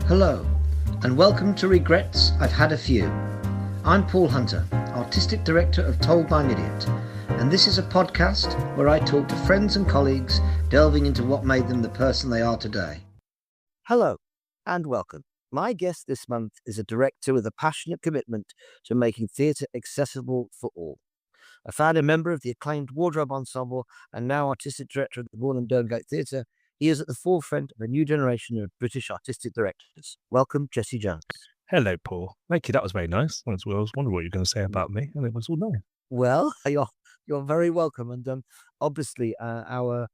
Hello, and welcome to Regrets I've Had a Few. I'm Paul Hunter, Artistic Director of Told by an Idiot, and this is a podcast where I talk to friends and colleagues delving into what made them the person they are today. Hello, and welcome. My guest this month is a director with a passionate commitment to making theatre accessible for all. A founder member of the acclaimed Wardrobe Ensemble and now artistic director of the Derngate Theatre, he is at the forefront of a new generation of British artistic directors. Welcome, Jesse Jones. Hello, Paul. Thank you. That was very nice. I was wondering what you were going to say about me, and it was all nice. Well, you're very welcome, and obviously our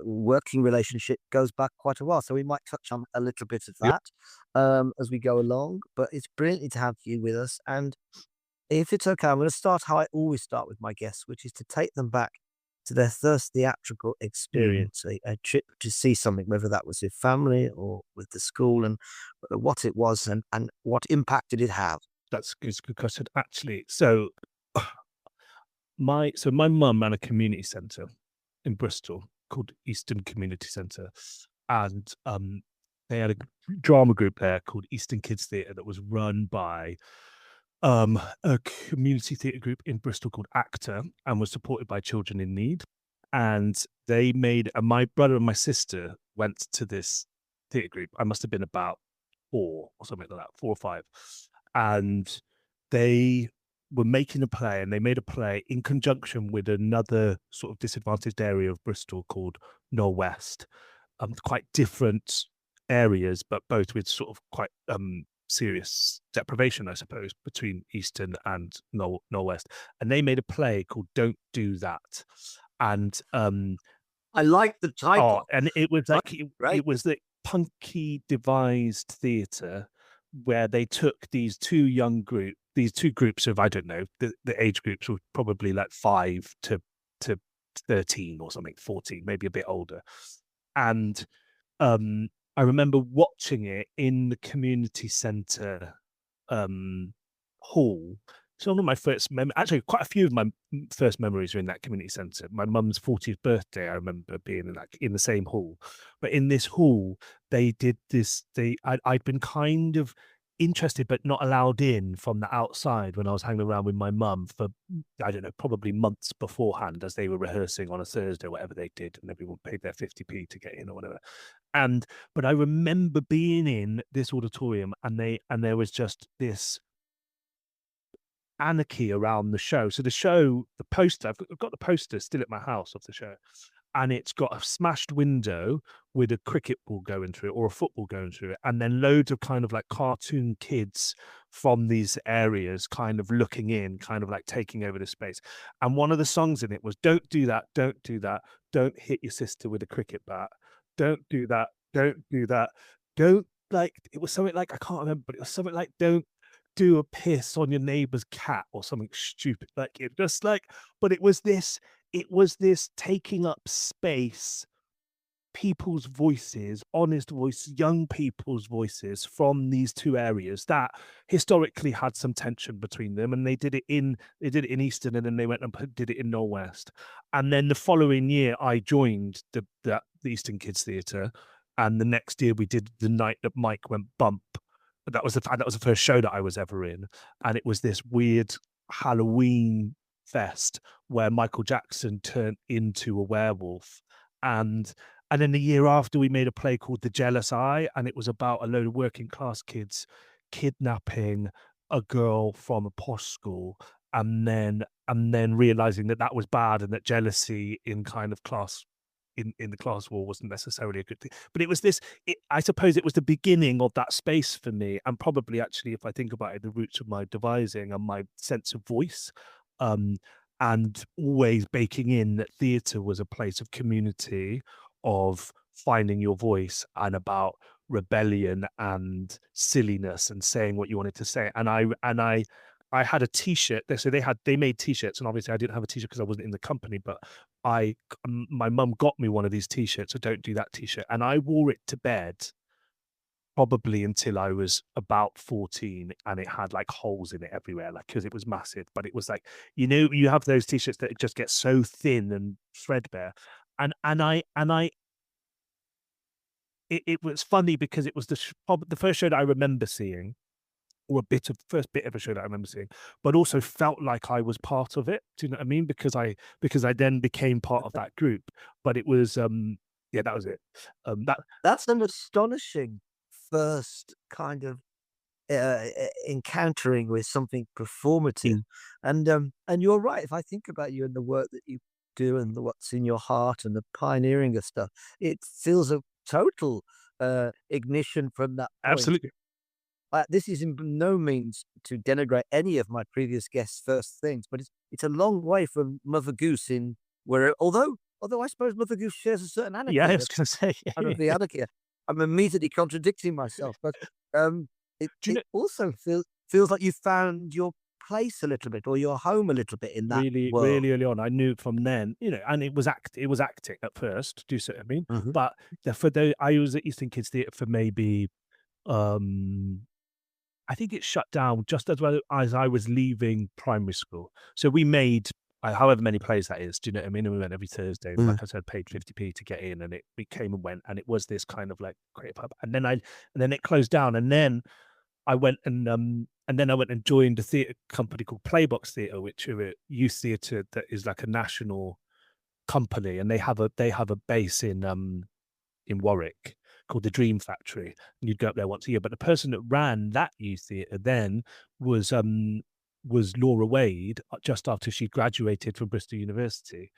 working relationship goes back quite a while, so we might touch on a little bit of that as we go along. But it's brilliant to have you with us, and if it's okay, I'm going to start how I always start with my guests, which is to take them back to their first theatrical experience, a trip to see something, whether that was with family or with the school, and what it was and what impact did it have. That's a good question. Actually, so my mum ran a community centre in Bristol called Eastern Community Centre, and they had a drama group there called Eastern Kids Theatre that was run by a community theatre group in Bristol called Actor, and was supported by children in need. And they made my brother and my sister went to this theatre group. I must have been about 4 or something like that, 4 or 5, and they were making a play, and they made a play in conjunction with another sort of disadvantaged area of Bristol called Northwest. Quite different areas, but both with sort of quite serious deprivation, I suppose, between Eastern and Northwest. And they made a play called Don't Do That. And I like the title. and it was like Right. it was the punky devised theatre where they took these two groups of, I don't know, the age groups were probably like 5 to 13 or something, 14, maybe a bit older. And I remember watching it in the community centre hall. So one of my first actually quite a few of my first memories are in that community centre. My mum's 40th birthday, I remember being in the same hall. But in this hall, they did this. I'd been kind of interested but not allowed in from the outside when I was hanging around with my mum for, I don't know, probably months beforehand, as they were rehearsing on a Thursday or whatever they did, and everyone paid their 50p to get in or whatever. But I remember being in this auditorium, and there was just this anarchy around the show. So the poster, I've got the poster still at my house of the show, and it's got a smashed window with a cricket ball going through it or a football going through it, and then loads of kind of like cartoon kids from these areas kind of looking in, kind of like taking over the space. And one of the songs in it was "Don't do that, don't do that, don't hit your sister with a cricket bat, don't do that, don't do that, don't," like, it was something like, I can't remember, but it was something like, "Don't do a piss on your neighbor's cat," or something stupid like it. Just like, but it was this taking up space, people's voices, honest voice, young people's voices from these two areas that historically had some tension between them, and they did it in Eastern, and then they went and did it in Northwest. And then the following year I joined the Eastern Kids Theatre, and the next year we did The Night That Mike Went Bump. That was the first show that I was ever in, and it was this weird Halloween fest where Michael Jackson turned into a werewolf. And then the year after, we made a play called The Jealous Eye, and it was about a load of working class kids kidnapping a girl from a posh school, and then realizing that was bad, and that jealousy in kind of class in the class war wasn't necessarily a good thing. But it was I suppose it was the beginning of that space for me, and probably, actually, if I think about it, the roots of my devising and my sense of voice, and always baking in that theatre was a place of community, of finding your voice, and about rebellion and silliness and saying what you wanted to say. And I had a T-shirt. So they made T-shirts, and obviously I didn't have a T-shirt because I wasn't in the company, but my mum got me one of these T-shirts, so "Don't Do That" T-shirt, and I wore it to bed probably until I was about 14, and it had like holes in it everywhere, like, because it was massive. But it was like, you have those T-shirts that just get so thin and threadbare, and I it was funny because it was probably the first show that I remember seeing, or first bit of a show that I remember seeing, but also felt like I was part of it. Do you know what I mean? Because I then became part of that group. But it was yeah, that was it. That That's an astonishing first kind of encountering with something performative. Mm. And you're right. If I think about you and the work that you do and what's in your heart and the pioneering of stuff, it feels a total ignition from that point. Absolutely. This is in no means to denigrate any of my previous guests' first things, but it's a long way from Mother Goose in where although I suppose Mother Goose shares a certain Yeah, I anarchy was gonna say. out of the anarchy. I'm immediately contradicting myself, but it Do you know also feels like you found your place a little bit or your home a little bit in that really, world. really early on, I knew from then, and it was acting at first, do you see what I mean? Mhm. But I was at Eastern Kids Theatre for maybe um I think it shut down just as well as I was leaving primary school. So we made however many plays that is. Do you know what I mean? And we went every Thursday. Mm. Like I said, paid 50p to get in, and we came and went, and it was this kind of like creative hub. And then it closed down, and then I went and joined a theatre company called Playbox Theatre, which are a youth theatre that is like a national company, and they have a base in Warwick called the Dream Factory, and you'd go up there once a year. But the person that ran that youth theatre then was Laura Wade, just after she graduated from Bristol University,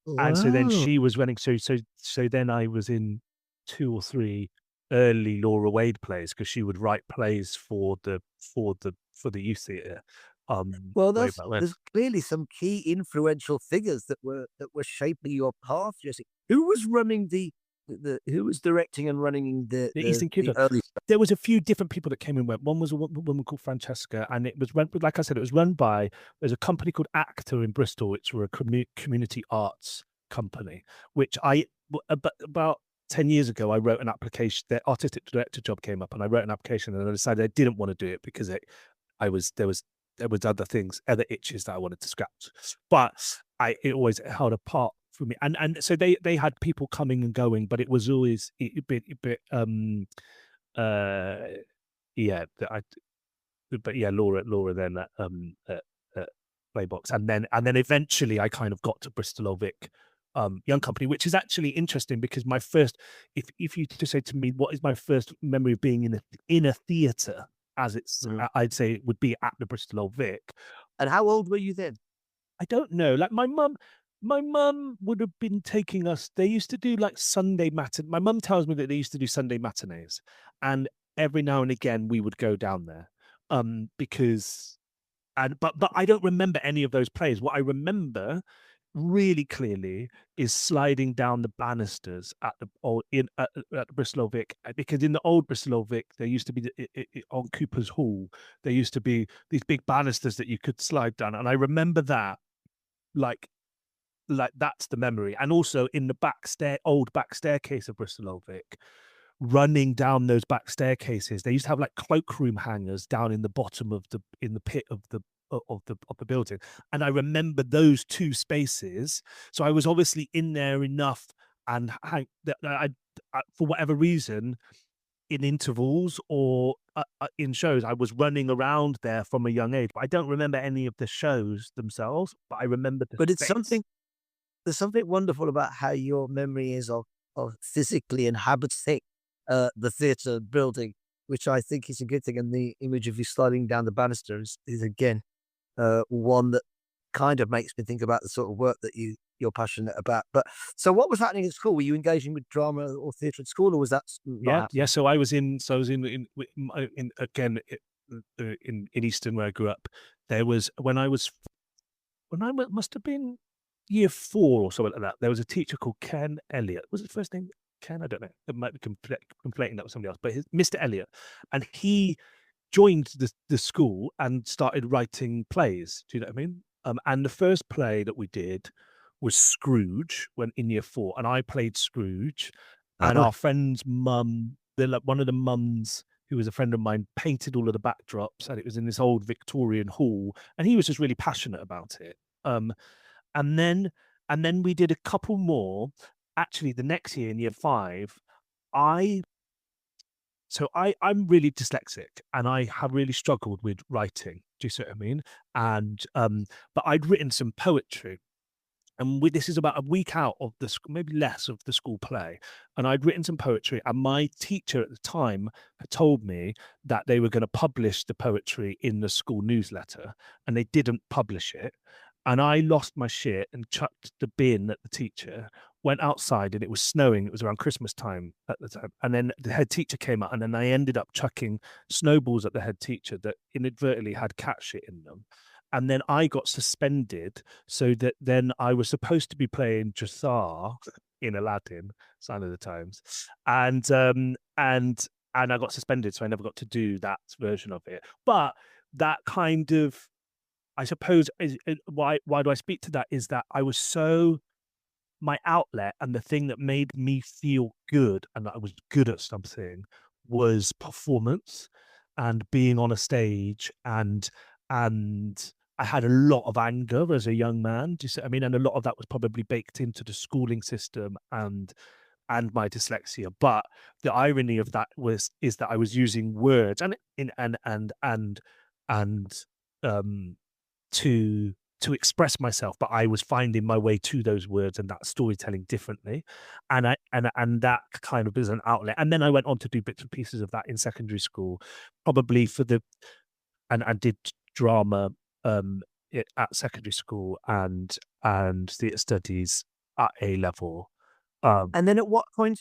and so then Wow. she was running. So then I was in 2 or 3 early Laura Wade plays because she would write plays for the youth theatre Well, way back when. there's clearly some key influential figures that were shaping your path, Jesse. Who was running who was directing and running The Eastern the Kingdom. early There was a few different people that came and went. One was a woman called Francesca, and it was run, like I said, it was run by there's a company called Actor in Bristol, which were a community arts company, which about 10 years ago, I wrote an application. The artistic director job came up, and I wrote an application, and I decided I didn't want to do it because there was other things, other itches that I wanted to scratch. But it always held a part for me, and so they had people coming and going, but it was always a bit uh yeah. But yeah, Laura then at Playbox, and then eventually I kind of got to Bristol Old Vic young company, which is actually interesting because my first, if you to say to me what is my first memory of being in a theatre as it's Mhm. I'd say it would be at the Bristol Old Vic. And how old were you then? I don't know. Like my mum would have been taking us. They used to do like Sunday matin. My mum tells me that they used to do Sunday matinees, and every now and again we would go down there. Because but I don't remember any of those plays. What I remember really clearly is sliding down the banisters at the at the Bristol Old Vic, because in the old Bristol Old Vic there used to be on Cooper's Hall there used to be these big banisters that you could slide down, and I remember that like that's the memory. And also in the old back staircase of Bristol Old Vic, running down those back staircases, they used to have like cloakroom hangers down in the bottom of in the pit of the building. And I remember those 2 spaces. So I was obviously in there enough, and that for whatever reason, in intervals or in shows, I was running around there from a young age. But I don't remember any of the shows themselves, but I remember the But space. there's something wonderful about how your memory is of physically inhabiting the theatre building, which I think is a good thing. And the image of you sliding down the banisters is again one that kind of makes me think about the sort of work that you're passionate about. But so, what was happening at school? Were you engaging with drama or theatre at school, or was that not Yeah, yeah. happening? So I was in again in Easton where I grew up. There was must have been year 4 or something like that. There was a teacher called Ken Elliott. Was his first name Ken? I don't know. It might be conflating that with somebody else, but Mr. Elliott, and he joined the school and started writing plays. Do you know what I mean? And the first play that we did was Scrooge when in year 4, and I played Scrooge, and Uh-huh. our friend's mum, one of the mums who was a friend of mine, painted all of the backdrops, and it was in this old Victorian hall, and he was just really passionate about it. Um, and then we did a couple more. Actually, the next year in year 5, I I'm really dyslexic, and I have really struggled with writing. Do you see what I mean? And but I'd written some poetry, and this is about a week out of the maybe less of the school play, and I'd written some poetry, and my teacher at the time had told me that they were going to publish the poetry in the school newsletter, and they didn't publish it. And I lost my shit and chucked the bin at the teacher, went outside, and it was snowing. It was around Christmas time at the time. And then the head teacher came out, and then I ended up chucking snowballs at the head teacher that inadvertently had cat shit in them. And then I got suspended, so that then I was supposed to be playing Jathar in Aladdin, Sign of the Times. And I got suspended, so I never got to do that version of it. But that kind of, I suppose, why do I speak to that, is that I was so, my outlet and the thing that made me feel good and that I was good at something was performance and being on a stage, and I had a lot of anger as a young man. Do you see what I mean? And a lot of that was probably baked into the schooling system and my dyslexia. But the irony of that is that I was using words and um to express myself, but I was finding my way to those words and that storytelling differently, and that kind of is an outlet. And then I went on to do bits and pieces of that in secondary school, probably and I did drama at secondary school and theatre studies at A level. And then at what point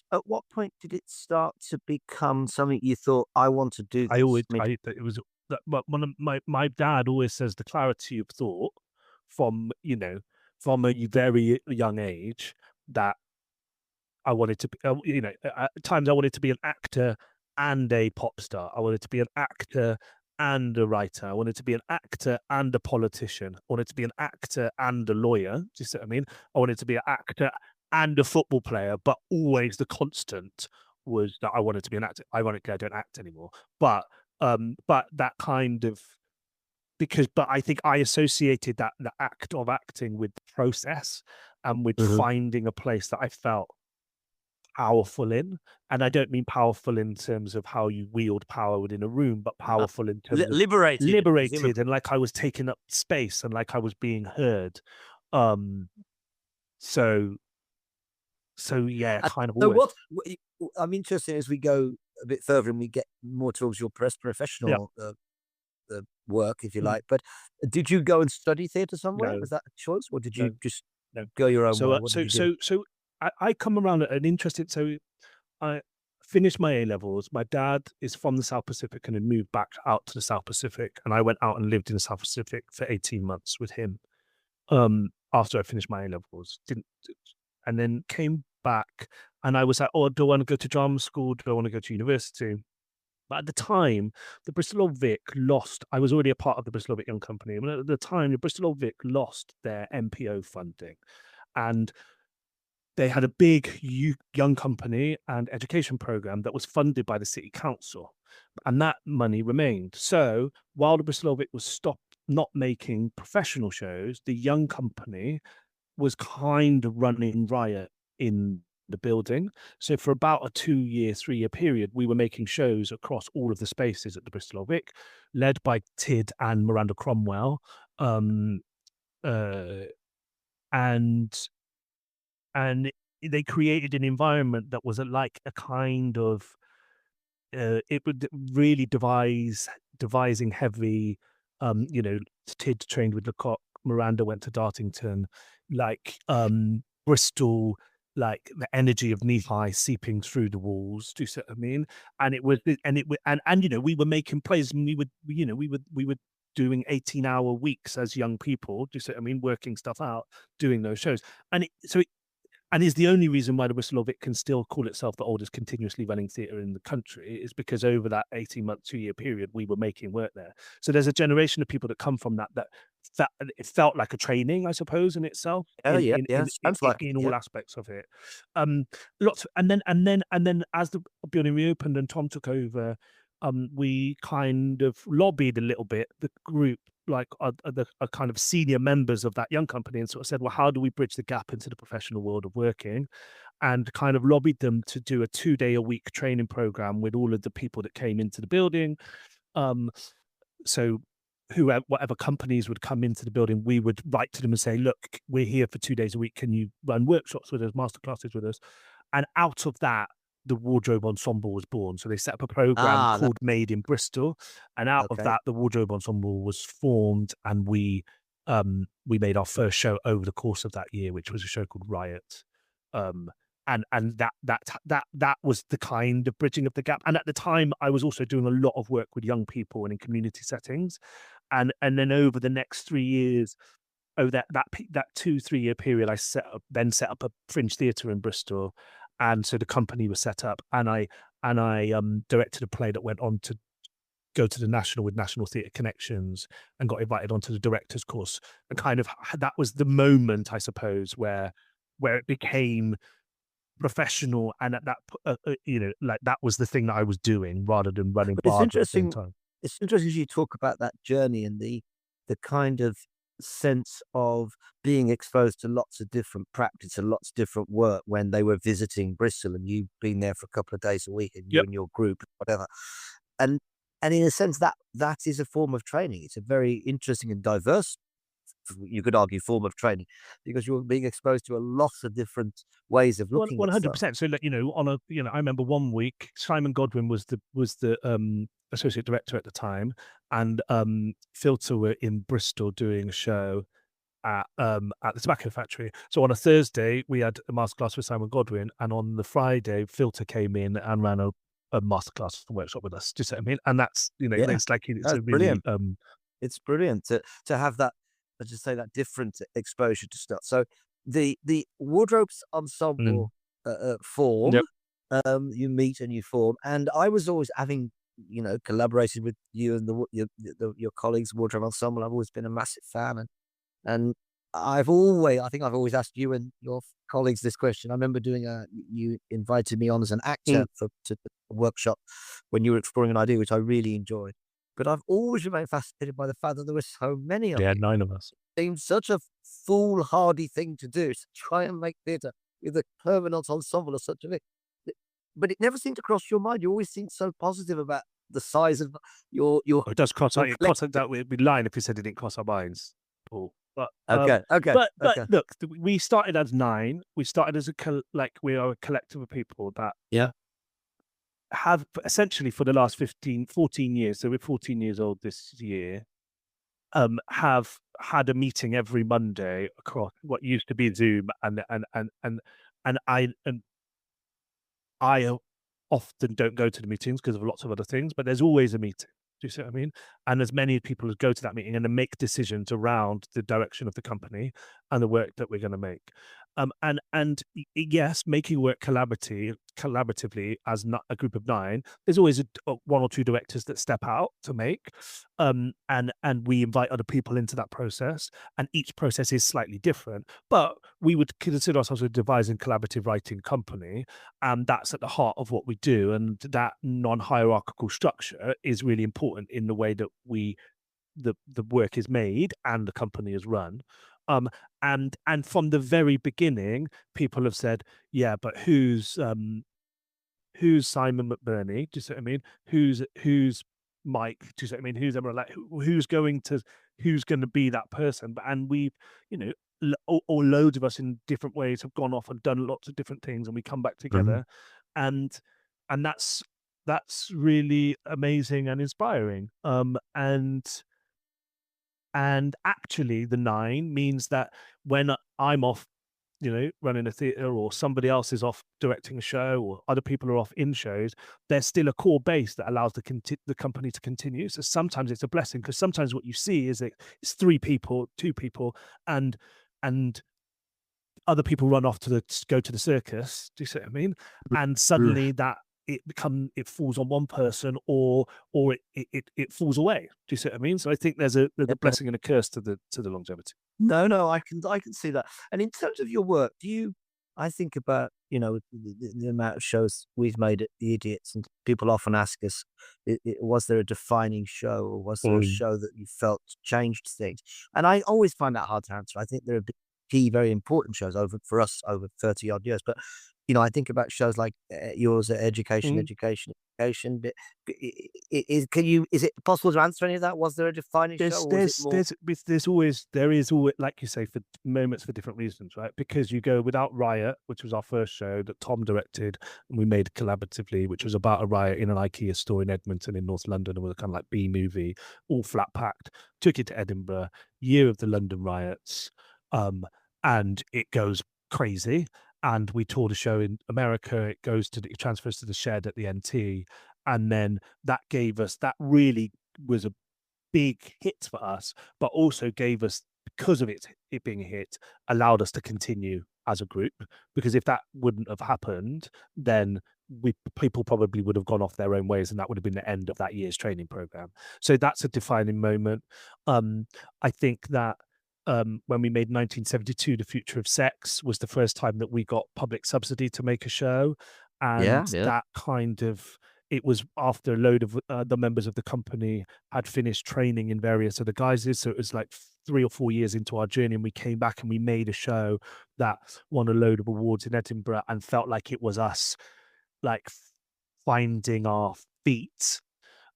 did it start to become something you thought, I want to do I this? always, I mean, it was that one of my dad always says the clarity of thought from, from a very young age, that I wanted to be, at times I wanted to be an actor and a pop star. I wanted to be an actor and a writer. I wanted to be an actor and a politician. I wanted to be an actor and a lawyer. Do you see what I mean? I wanted to be an actor and a football player, but always the constant was that I wanted to be an actor. Ironically, I don't act anymore, but that kind of, but I think I associated that the act of acting with the process and with Mhm. finding a place that I felt powerful in. And I don't mean powerful in terms of how you wield power within a room, but powerful in terms of Liberated, presumably. liberated, and like I was taking up space and like I was being heard. Um, so yeah, And kind of so always. I'm interested as we go a bit further and we get more towards your Yeah. professional work, if you Mm. like. But did you go and study theatre somewhere? No, Was that a choice, or did you no, just no. go your own So way? What did you do? I come around at an interesting. So I finished my A levels. My dad is from the South Pacific and had moved back out to the South Pacific, and I went out and lived in the South Pacific for 18 months with him. After I finished my A levels, didn't, and then came back, and I was like, oh, do I want to go to drama school? Do I want to go to university? But at the time, the Bristol Old Vic lost. I was already a part of the Bristol Old Vic Young Company. And at the time, the Bristol Old Vic lost their MPO funding, and they had a big young company and education program that was funded by the city council, and that money remained. So while the Bristol Old Vic was stopped not making professional shows, the young company was kind of running riot in the building. So for about a 2-year, 3-year period, we were making shows across all of the spaces at the Bristol Old Vic, led by Tid and Miranda Cromwell. Um, uh, and and they created an environment that was like a kind of it would really devising heavy, Tid trained with Lecoq, Miranda went to Dartington, like Bristol, like the energy of knee high seeping through the walls. Do you see what I mean? And it was, we were making plays, and we were doing 18-hour weeks as young people. Do you see what I mean? Working stuff out, doing those shows, and is the only reason why the Bristol Old Vic can still call itself the oldest continuously running theatre in the country, is because over that 18-month, 2-year period, we were making work there. So there's a generation of people that come from that it felt like a training, I suppose, in itself, Oh, yeah, yeah, sounds like it, in yeah. all aspects of it. Lots, and then as the building reopened and Tom took over, we kind of lobbied a little bit, the group, like the kind of senior members of that young company, and sort of said, well, how do we bridge the gap into the professional world of working? and kind of lobbied them to do a 2-day-a-week training program with all of the people that came into the building. So whatever companies would come into the building, we would write to them and say, look, we're here for 2 days a week. Can you run workshops with us, masterclasses with us? And out of that, the Wardrobe Ensemble was born. So they set up a program Ah, called Made in Bristol. And out of okay. that, the Wardrobe Ensemble was formed, and we made our first show over the course of that year, which was a show called Riot. And that was the kind of bridging of the gap. And at the time, I was also doing a lot of work with young people and in community settings. And then over the next 3 years, over that 2-3 year period, I set up a fringe theatre in Bristol, and so the company was set up, and I directed a play that went on to go to the National with National Theatre Connections, and got invited onto the director's course. And kind of that was the moment, I suppose, where it became professional, and at that like that was the thing that I was doing rather than running But it's bars at the same interesting. time. It's interesting you talk about that journey and the kind of sense of being exposed to lots of different practice and lots of different work when they were visiting Bristol, and you've been there for a couple of days a week, and you Yep. and your group, whatever. And in a sense, that is a form of training. It's a very interesting and diverse, you could argue, form of training, because you're being exposed to a lot of different ways of looking at stuff. 100%. So, like, I remember one week Simon Godwin was the associate director at the time, and Filter were in Bristol doing a show at the Tobacco Factory. So on a Thursday we had a masterclass with Simon Godwin, and on the Friday Filter came in and ran a masterclass workshop with us. Do you see what I mean? And that's Yeah, it's like it's that's a really brilliant. It's brilliant to have that, let's just say, that different exposure to stuff. So the Wardrobe's mm, Ensemble form, yep. you meet and you form, and I was always having, collaborated with you and your colleagues, Wardrobe Ensemble. I've always been a massive fan, and I think I've always asked you and your colleagues this question. I remember you invited me on as an actor to a workshop when you were exploring an idea, which I really enjoyed. But I've always remained fascinated by the fact that there were so many of Yeah, you. 9 of us. It seemed such a foolhardy thing to do, to try and make theatre with a permanent ensemble or such a thing. But it never seemed to cross your mind. You always seemed so positive about the size of your It does cross your it cross that we'd be lying if we said it didn't cross our minds, Paul. But Okay. look, we started as 9. We started as we are a collective of people that Yeah. have essentially for the last 14 years, so we're 14 years old this year, have had a meeting every Monday across what used to be Zoom, and I often don't go to the meetings because of lots of other things, but there's always a meeting. Do you see what I mean? And as many people as go to that meeting and then make decisions around the direction of the company and the work that we're going to make. Yes, making work collaboratively as a group of 9. There's always 1 or 2 directors that step out to make, and we invite other people into that process, and each process is slightly different. But we would consider ourselves a devising collaborative writing company, and that's at the heart of what we do. And that non-hierarchical structure is really important in the way that the work is made and the company is run. And from the very beginning, people have said, yeah, but who's Simon McBurney? Do you see what I mean? Who's Mike? Do you see what I mean? Who's Emma? Like, who's going to be that person? And we've, or loads of us in different ways have gone off and done lots of different things, and we come back together, and that's really amazing and inspiring. And actually, the 9 means that when I'm off, running a theatre, or somebody else is off directing a show, or other people are off in shows, there's still a core base that allows the company to continue. So sometimes it's a blessing, because sometimes what you see is that it's 3 people, 2 people, and other people run off to go to the circus. Do you see what I mean? And suddenly that it falls on one person, or it falls away. Do you see what I mean? So I think there's a blessing and a curse to the longevity. No, I can see that. And in terms of your work, I think about, the amount of shows we've made at the Idiots, and people often ask us, was there a defining show, or was there a show that you felt changed things? And I always find that hard to answer. I think there are key, very important shows for us over 30 odd years. But I think about shows like yours, education, Mm. education, education. But is it possible to answer any of that? Was there a defining show, There's or was it there's more? there's there is always, like you say, for moments for different reasons, right? Because you go Without Riot, which was our first show that Tom directed and we made collaboratively, which was about a riot in an IKEA store in Edmonton in North London, and was a kind of like B movie, all flat packed. Took it to Edinburgh, year of the London riots, and it goes crazy. And we toured a show in America. It transfers to the Shed at the NT, and then that really was a big hit for us, but also gave us, because of it being a hit, allowed us to continue as a group. Because if that wouldn't have happened, then people probably would have gone off their own ways, and that would have been the end of that year's training program. So that's a defining moment. I think that when we made 1972, The Future of Sex was the first time that we got public subsidy to make a show, Yeah, and yeah, that kind of it was after a load of the members of the company had finished training in various other guises. So it was like 3 or 4 years into our journey, and we came back and we made a show that won a load of awards in Edinburgh and felt like it was us, like finding our feet.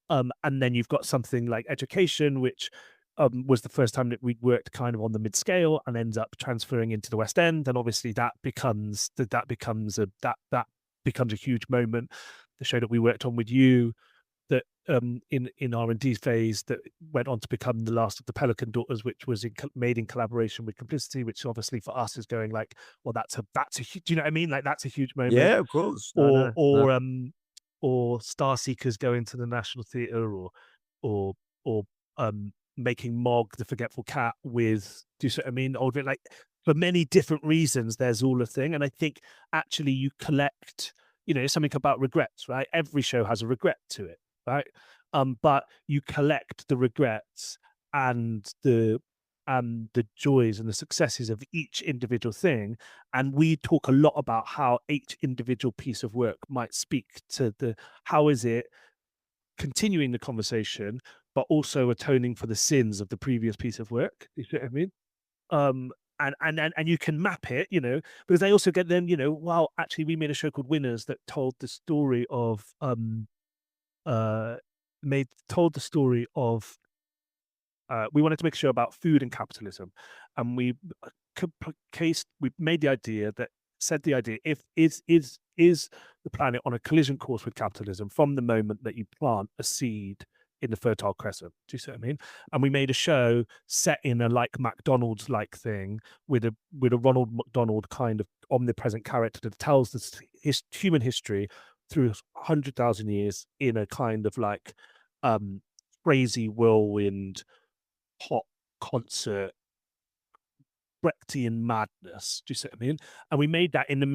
And then you've got something like Education, which was the first time that we'd worked kind of on the mid scale and ends up transferring into the West End, and obviously that becomes a huge moment. The show that we worked on with you, that in R&D phase, that went on to become the last of the Pelican Daughters, which was made in collaboration with Complicity, which obviously for us is going like, well, that's a huge, do you know what I mean? Like that's a huge moment. yeah. Of course. No, Or no, no. Star Seekers going to the National Theatre, or or making Mog the Forgetful Cat with, do you see what I mean? Old Vic, like for many different reasons, there's all a thing. And I think actually you collect, something about regrets, right? Every show has a regret to it, right? But you collect the regrets and the joys and the successes of each individual thing, and we talk a lot about how each individual piece of work might speak to how is it continuing the conversation, but also atoning for the sins of the previous piece of work. You see what I mean? Um, and you can map it, because they also get them, well, actually, we made a show called Winners that told the story of told the story of we wanted to make a show about food and capitalism, and we we made the idea that said the idea, if is the planet on a collision course with capitalism from the moment that you plant a seed in the Fertile Crescent. Do you see what I mean? And we made a show set in a like McDonald's like thing with a Ronald McDonald kind of omnipresent character that tells his human history through 100,000 years in a kind of like crazy whirlwind pop concert, Brechtian madness. Do you see what I mean? And we made that in the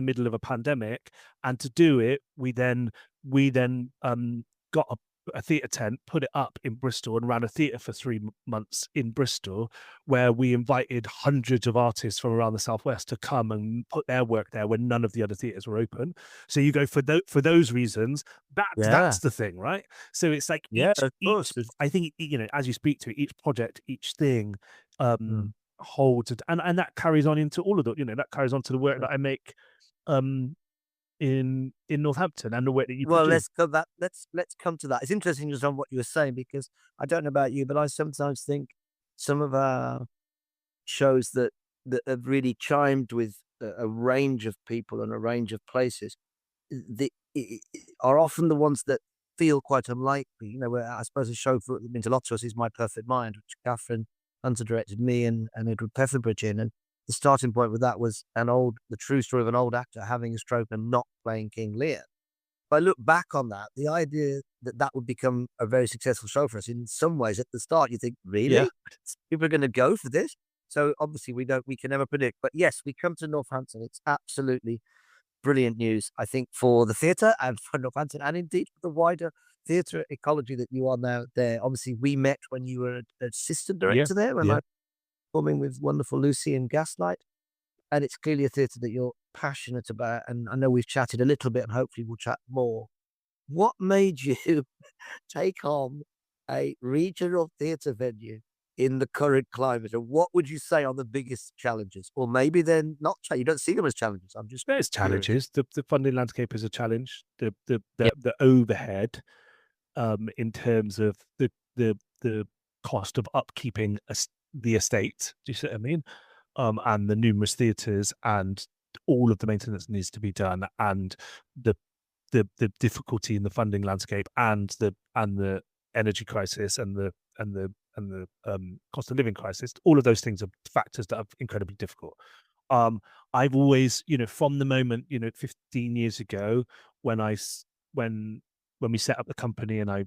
middle of a pandemic. And to do it, we then got a theatre tent, put it up in Bristol, and ran a theatre for 3 months in Bristol, where we invited hundreds of artists from around the Southwest to come and put their work there when none of the other theatres were open. So you go for those reasons. Yeah, That's the thing, right? So it's like yeah. Of each course. I think, as you speak to it, each project, each thing Mm. holds, and that carries on into all of that carries on to the work Yeah. that I make in Northampton, and the work that you Well, produce. let's come to that. It's interesting just on what you were saying, because I don't know about you, but I sometimes think some of our shows that have really chimed with a range of people and a range of places, are often the ones that feel quite unlikely. Where I suppose a show for that means a lot to us is My Perfect Mind, which Catherine Hunter directed me and Edward Petherbridge in. And the starting point with that was the true story of an old actor having a stroke and not playing King Lear. If I look back on that, the idea that that would become a very successful show for us, in some ways, at the start, you think, Yeah. really? People are going to go for this? So obviously we can never predict. But yes, we come to Northampton. It's absolutely brilliant news, I think, for the theatre and for Northampton, and indeed for the wider theatre ecology that you are now there. Obviously, we met when you were an assistant Yeah. director there, when I Yeah. was performing with wonderful Lucy in Gaslight. And it's clearly a theatre that you're passionate about. And I know we've chatted a little bit, and hopefully we'll chat more. What made you take on a regional theatre venue in the current climate? And what would you say are the biggest challenges? Or maybe they're not, you don't see them as challenges. I'm just There's curious. challenges. The funding landscape is a challenge. The Yep. the overhead, in terms of the cost of upkeeping the estate. Do you see what I mean? And the numerous theatres and all of the maintenance needs to be done, and the the difficulty in the funding landscape, and the energy crisis, and the cost of living crisis. All of those things are factors that are incredibly difficult. I've always, from the moment, 15 years ago, when when we set up the company, and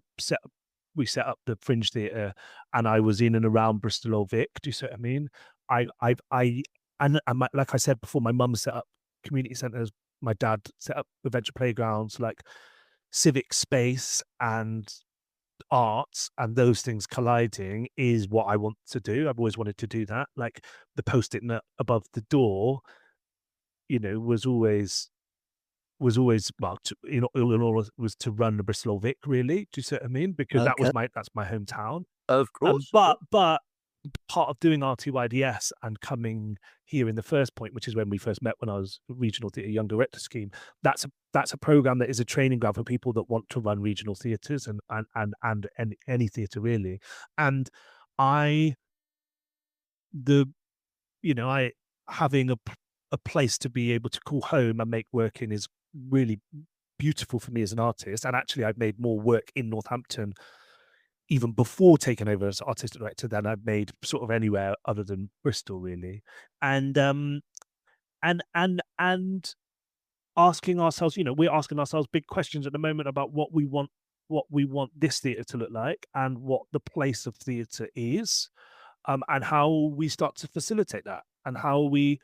we set up the Fringe Theatre, and I was in and around Bristol Old Vic. Do you see what I mean? Like I said before, my mum set up community centres. My dad set up adventure playgrounds, like civic space and arts, and those things colliding is what I want to do. I've always wanted to do that. Like the post-it note above the door, was always well, was to run the Bristol Old Vic, really. Do you see what I mean? Because Okay. that's my hometown. Of course. But part of doing RTYDS and coming here in the first point, which is when we first met, when I was regional theatre young director scheme, that's a program that is a training ground for people that want to run regional theatres and any theatre, really. And I having a place to be able to call home and make work in is really beautiful for me as an artist. And actually, I've made more work in Northampton even before taking over as artistic director than I've made sort of anywhere other than Bristol, really. And and asking ourselves, we're asking ourselves big questions at the moment about what we want this theatre to look like, and what the place of theatre is, and how we start to facilitate that, and how we're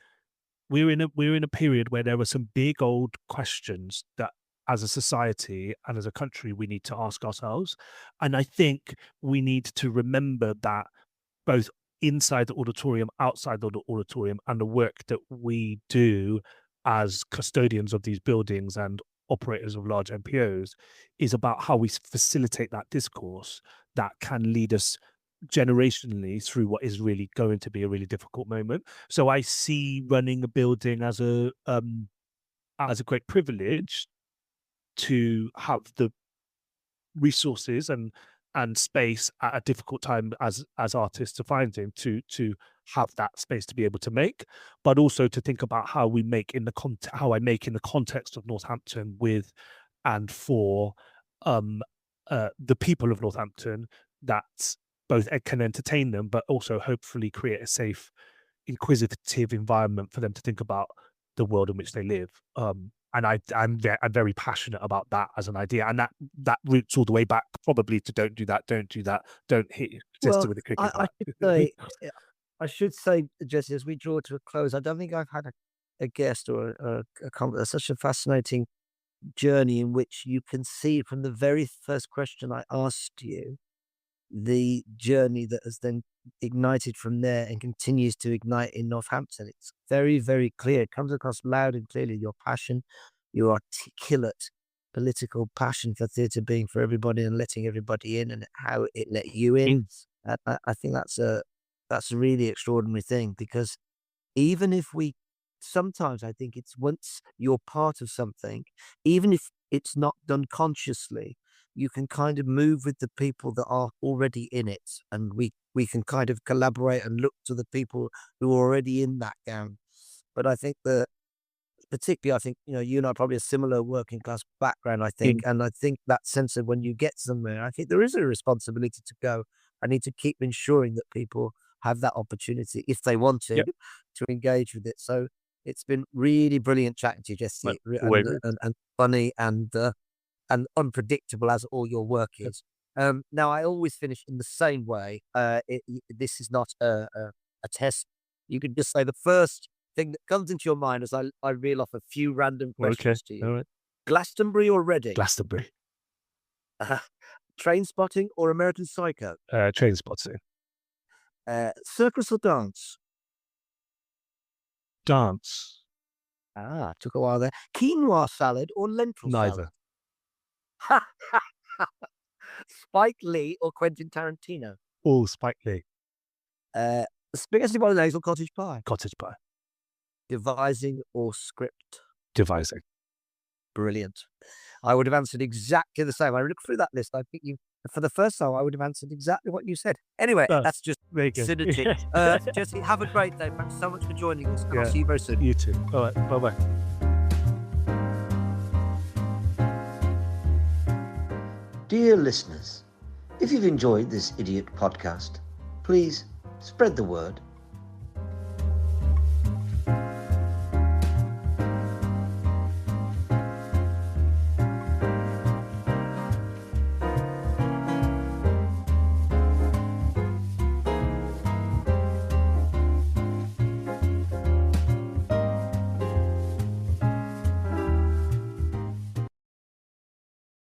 in a period where there are some big old questions that, as a society and as a country, we need to ask ourselves. And I think we need to remember that, both inside the auditorium, outside the auditorium, and the work that we do as custodians of these buildings and operators of large MPOs, is about how we facilitate that discourse that can lead us generationally through what is really going to be a really difficult moment. So I see running a building as a great privilege, to have the resources and space at a difficult time as artists are finding, to have that space to be able to make, but also to think about how we make how I make in the context of Northampton, with and for the people of Northampton, that both can entertain them, but also hopefully create a safe, inquisitive environment for them to think about the world in which they live. And I'm very passionate about that as an idea, and that roots all the way back probably to don't do that, don't hit your sister Well, with a cricket I bat. should say, I should say, Jesse, as we draw to a close, I don't think I've had a guest or such a fascinating journey in which you can see from the very first question I asked you, the journey that has then ignited from there and continues to ignite in Northampton. It's very, very clear. It comes across loud and clearly, your passion, your articulate political passion for theatre being for everybody and letting everybody in, and how it let you in. I think that's a really extraordinary thing, because even if sometimes I think it's, once you're part of something, even if it's not done consciously, you can kind of move with the people that are already in it, and we can kind of collaborate and look to the people who are already in that gang. But I think that, particularly, I think, you and I probably a similar working class background, I think, and I think that sense of when you get somewhere, I think there is a responsibility to go. I need to keep ensuring that people have that opportunity, if they want to, Yep. to engage with it. So it's been really brilliant chatting to you, Jesse, and funny and unpredictable as all your work is. Now, I always finish in the same way. This is not a test. You can just say the first thing that comes into your mind as I reel off a few random questions to you. All right. Glastonbury or Reading? Glastonbury. Train Spotting or American Psycho? Train Spotting. Circus or dance? Dance. Took a while there. Quinoa salad or lentil Neither. salad? Spike Lee or Quentin Tarantino? All Spike Lee. Spaghetti bolognese or cottage pie? Cottage pie. Devising or script? Devising. Brilliant. I would have answered exactly the same. I looked through that list. I think for the first time, I would have answered exactly what you said. Anyway, Oh, that's just there you go. synergy. Jesse, have a great day. Thanks so much for joining us. And I'll Yeah. see you very soon. You too. All right. Bye-bye. Dear listeners, if you've enjoyed this idiot podcast, please spread the word